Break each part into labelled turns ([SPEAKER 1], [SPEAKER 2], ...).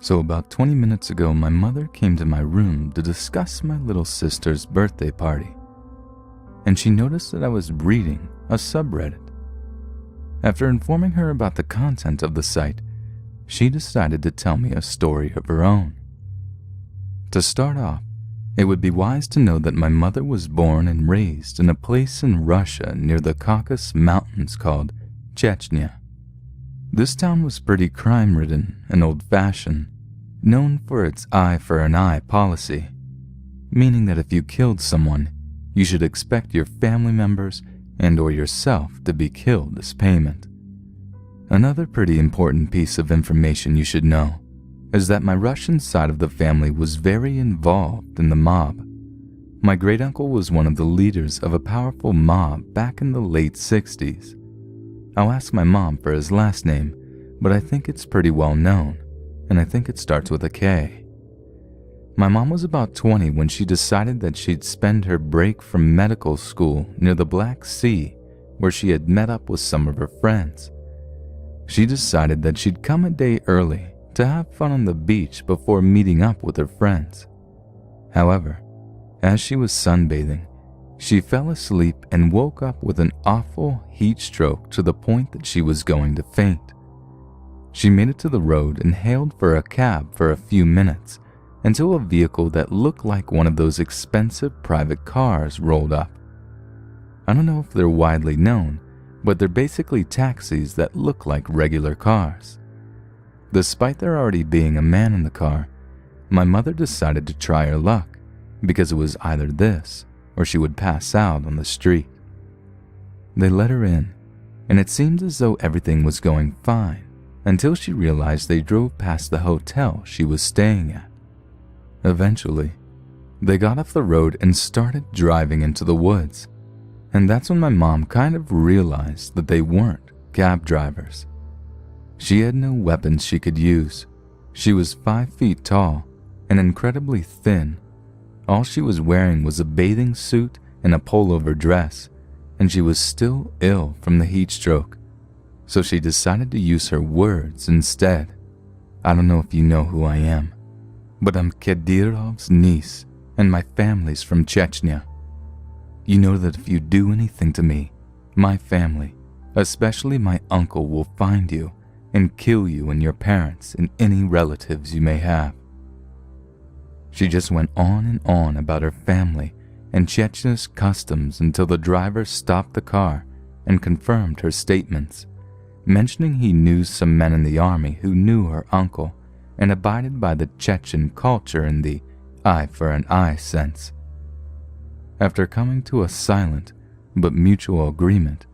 [SPEAKER 1] So about 20 minutes ago, my mother came to my room to discuss my little sister's birthday party, and she noticed that I was reading a subreddit. After informing her about the content of the site, she decided to tell me a story of her own. To start off, it would be wise to know that my mother was born and raised in a place in Russia near the Caucasus Mountains called Chechnya. This town was pretty crime-ridden and old-fashioned, known for its eye for an eye policy, meaning that if you killed someone, you should expect your family members and or yourself to be killed as payment. Another pretty important piece of information you should know is that my Russian side of the family was very involved in the mob. My great-uncle was one of the leaders of a powerful mob back in the late 60s. I'll ask my mom for his last name, but I think it's pretty well known, and I think it starts with a K. My mom was about 20 when she decided that she'd spend her break from medical school near the Black Sea, where she had met up with some of her friends. She decided that she'd come a day early to have fun on the beach before meeting up with her friends. However, as she was sunbathing, she fell asleep and woke up with an awful heat stroke to the point that she was going to faint. She made it to the road and hailed for a cab for a few minutes until a vehicle that looked like one of those expensive private cars rolled up. I don't know if they're widely known, but they're basically taxis that look like regular cars. Despite there already being a man in the car, my mother decided to try her luck because it was either this or she would pass out on the street. They let her in, and it seemed as though everything was going fine until she realized they drove past the hotel she was staying at. Eventually, they got off the road and started driving into the woods, and that's when my mom kind of realized that they weren't cab drivers. She had no weapons she could use. She was 5 feet tall and incredibly thin. All she was wearing was a bathing suit and a pullover dress, and she was still ill from the heat stroke, so she decided to use her words instead. I don't know if you know who I am, but I'm Kadyrov's niece, and my family's from Chechnya. You know that if you do anything to me, my family, especially my uncle, will find you and kill you and your parents and any relatives you may have. She just went on and on about her family and Chechnya's customs until the driver stopped the car and confirmed her statements, mentioning he knew some men in the army who knew her uncle and abided by the Chechen culture in the eye for an eye sense. After coming to a silent but mutual agreement,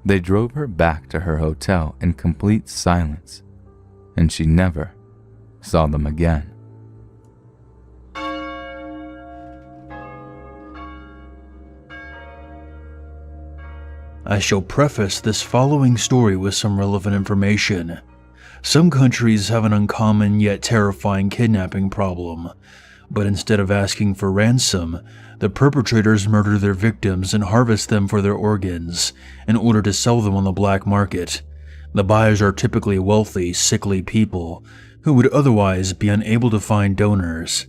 [SPEAKER 1] they drove her back to her hotel in complete silence, and she never saw them again.
[SPEAKER 2] I shall preface this following story with some relevant information. Some countries have an uncommon yet terrifying kidnapping problem, but instead of asking for ransom, the perpetrators murder their victims and harvest them for their organs in order to sell them on the black market. The buyers are typically wealthy, sickly people who would otherwise be unable to find donors.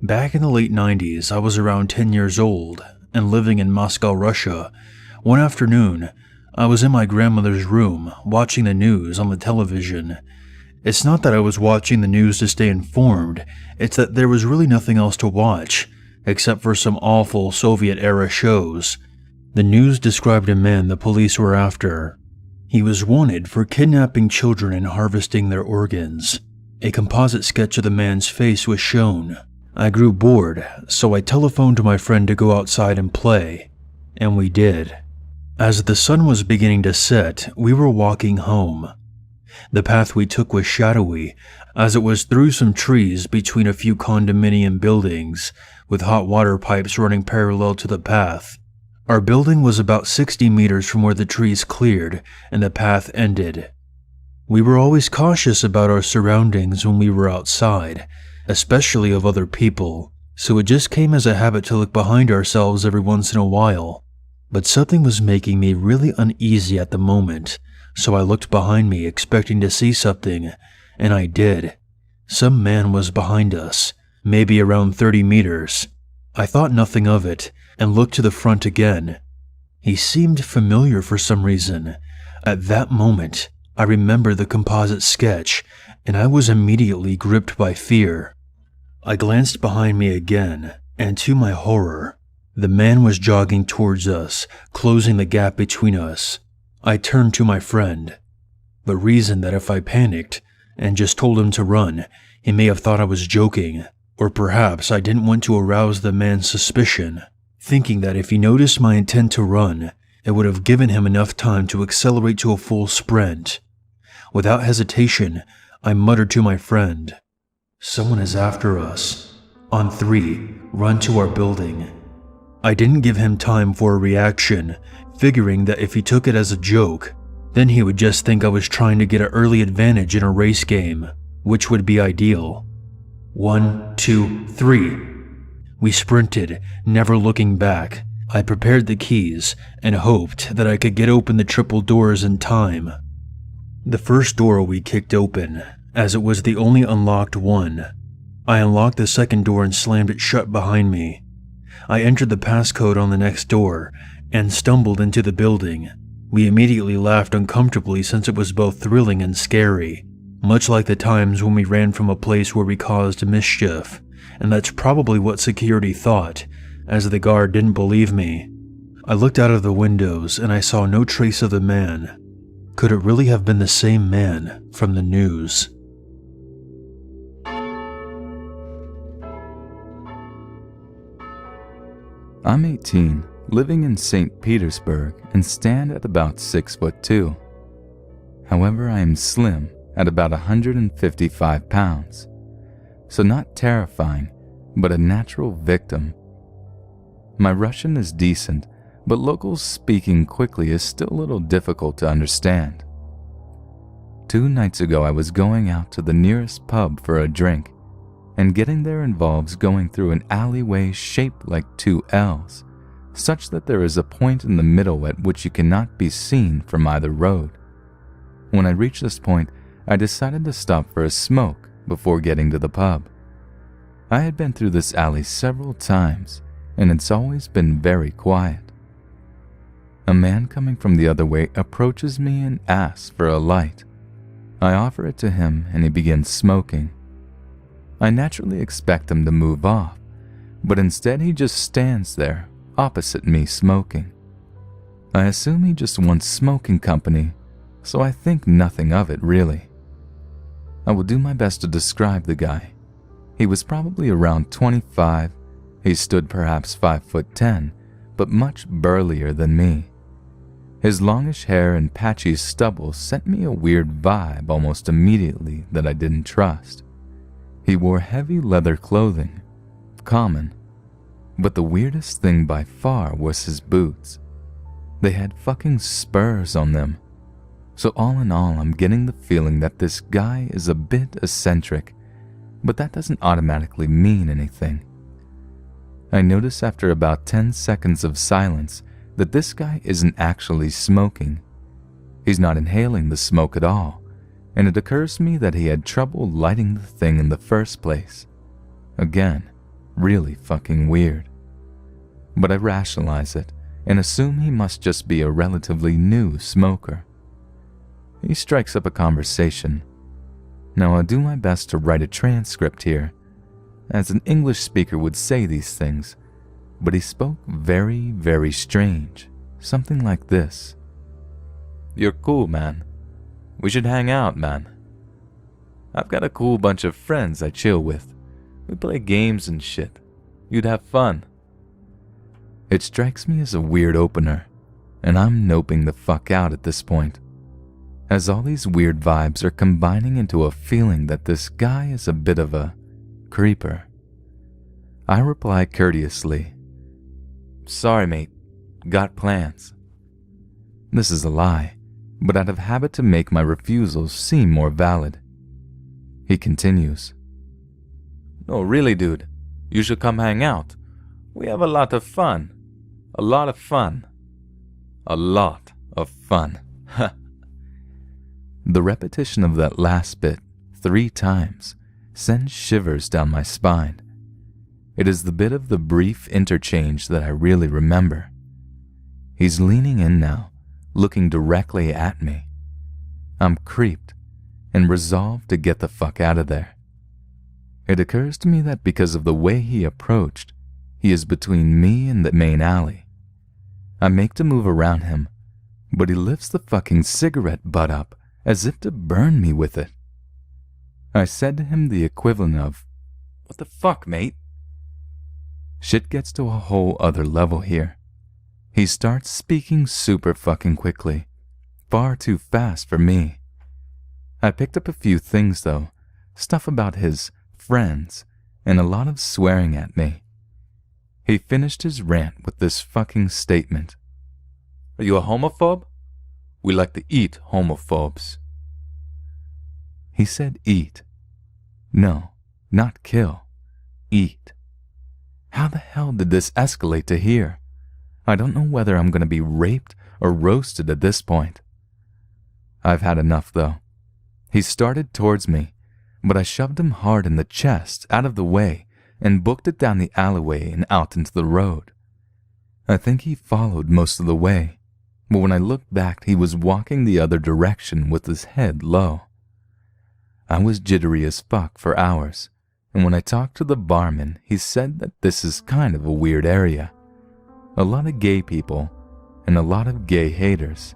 [SPEAKER 2] Back in the late 90s, I was around 10 years old and living in Moscow, Russia. One afternoon, I was in my grandmother's room watching the news on the television. It's not that I was watching the news to stay informed, it's that there was really nothing else to watch, except for some awful Soviet-era shows. The news described a man the police were after. He was wanted for kidnapping children and harvesting their organs. A composite sketch of the man's face was shown. I grew bored, so I telephoned to my friend to go outside and play, and we did. As the sun was beginning to set, we were walking home. The path we took was shadowy, as it was through some trees between a few condominium buildings, with hot water pipes running parallel to the path. Our building was about 60 meters from where the trees cleared and the path ended. We were always cautious about our surroundings when we were outside, especially of other people, so it just came as a habit to look behind ourselves every once in a while. But something was making me really uneasy at the moment, so I looked behind me expecting to see something, and I did. Some man was behind us, maybe around 30 meters. I thought nothing of it and looked to the front again. He seemed familiar for some reason. At that moment, I remember the composite sketch, and I was immediately gripped by fear. I glanced behind me again, and to my horror, the man was jogging towards us, closing the gap between us. I turned to my friend, but reasoned that if I panicked and just told him to run, he may have thought I was joking, or perhaps I didn't want to arouse the man's suspicion, thinking that if he noticed my intent to run, it would have given him enough time to accelerate to a full sprint. Without hesitation, I muttered to my friend, "Someone is after us. On 3, run to our building." I didn't give him time for a reaction, figuring that if he took it as a joke, then he would just think I was trying to get an early advantage in a race game, which would be ideal. 1, 2, 3. We sprinted, never looking back. I prepared the keys and hoped that I could get open the triple doors in time. The first door we kicked open, as it was the only unlocked one. I unlocked the second door and slammed it shut behind me. I entered the passcode on the next door and stumbled into the building. We immediately laughed uncomfortably since it was both thrilling and scary, much like the times when we ran from a place where we caused mischief, and that's probably what security thought, as the guard didn't believe me. I looked out of the windows and I saw no trace of the man. Could it really have been the same man from the news?
[SPEAKER 1] I'm 18, living in St. Petersburg, and stand at about 6'2". However, I am slim at about 155 pounds, so not terrifying, but a natural victim. My Russian is decent, but locals speaking quickly is still a little difficult to understand. 2 nights ago, I was going out to the nearest pub for a drink, and getting there involves going through an alleyway shaped like 2 L's, such that there is a point in the middle at which you cannot be seen from either road. When I reached this point, I decided to stop for a smoke before getting to the pub. I had been through this alley several times, and it's always been very quiet. A man coming from the other way approaches me and asks for a light. I offer it to him and he begins smoking. I naturally expect him to move off, but instead he just stands there, opposite me smoking. I assume he just wants smoking company, so I think nothing of it really. I will do my best to describe the guy. He was probably around 25. He stood perhaps 5'10", but much burlier than me. His longish hair and patchy stubble sent me a weird vibe almost immediately that I didn't trust. He wore heavy leather clothing, common, but the weirdest thing by far was his boots. They had fucking spurs on them. So all in all, I'm getting the feeling that this guy is a bit eccentric, but that doesn't automatically mean anything. I notice after about 10 seconds of silence that this guy isn't actually smoking. He's not inhaling the smoke at all, and it occurs to me that he had trouble lighting the thing in the first place. Again, really fucking weird. But I rationalize it and assume he must just be a relatively new smoker. He strikes up a conversation. Now I'll do my best to write a transcript here, as an English speaker would say these things, but he spoke very, very strange, something like this. "You're cool, man. We should hang out, man. I've got a cool bunch of friends I chill with. We play games and shit. You'd have fun." It strikes me as a weird opener, and I'm noping the fuck out at this point, as all these weird vibes are combining into a feeling that this guy is a bit of a creeper. I reply courteously, "Sorry, mate. Got plans." This is a lie, but out of habit to make my refusals seem more valid. He continues, "No, really, dude. You should come hang out. We have a lot of fun. A lot of fun. A lot of fun." The repetition of that last bit 3 times sends shivers down my spine. It is the bit of the brief interchange that I really remember. He's leaning in now, looking directly at me. I'm creeped and resolved to get the fuck out of there. It occurs to me that because of the way he approached, he is between me and the main alley. I make to move around him, but he lifts the fucking cigarette butt up as if to burn me with it. I said to him the equivalent of, "What the fuck, mate?" Shit gets to a whole other level here. He starts speaking super fucking quickly, far too fast for me. I picked up a few things though, stuff about his friends, and a lot of swearing at me. He finished his rant with this fucking statement. "Are you a homophobe? We like to eat homophobes." He said eat. No, not kill. Eat. How the hell did this escalate to here? I don't know whether I'm going to be raped or roasted at this point. I've had enough though. He started towards me, but I shoved him hard in the chest out of the way and booked it down the alleyway and out into the road. I think he followed most of the way, but when I looked back, he was walking the other direction with his head low. I was jittery as fuck for hours, and when I talked to the barman, he said that this is kind of a weird area. A lot of gay people, and a lot of gay haters.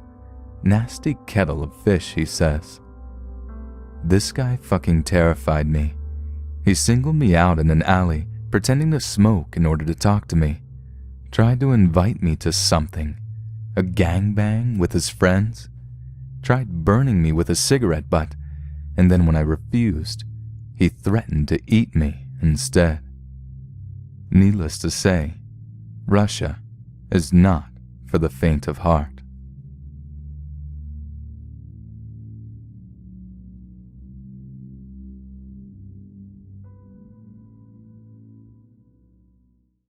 [SPEAKER 1] Nasty kettle of fish, he says. This guy fucking terrified me. He singled me out in an alley, pretending to smoke in order to talk to me. Tried to invite me to something. A gangbang with his friends. Tried burning me with a cigarette butt, and then when I refused, he threatened to eat me instead. Needless to say, Russia is not for the faint of heart.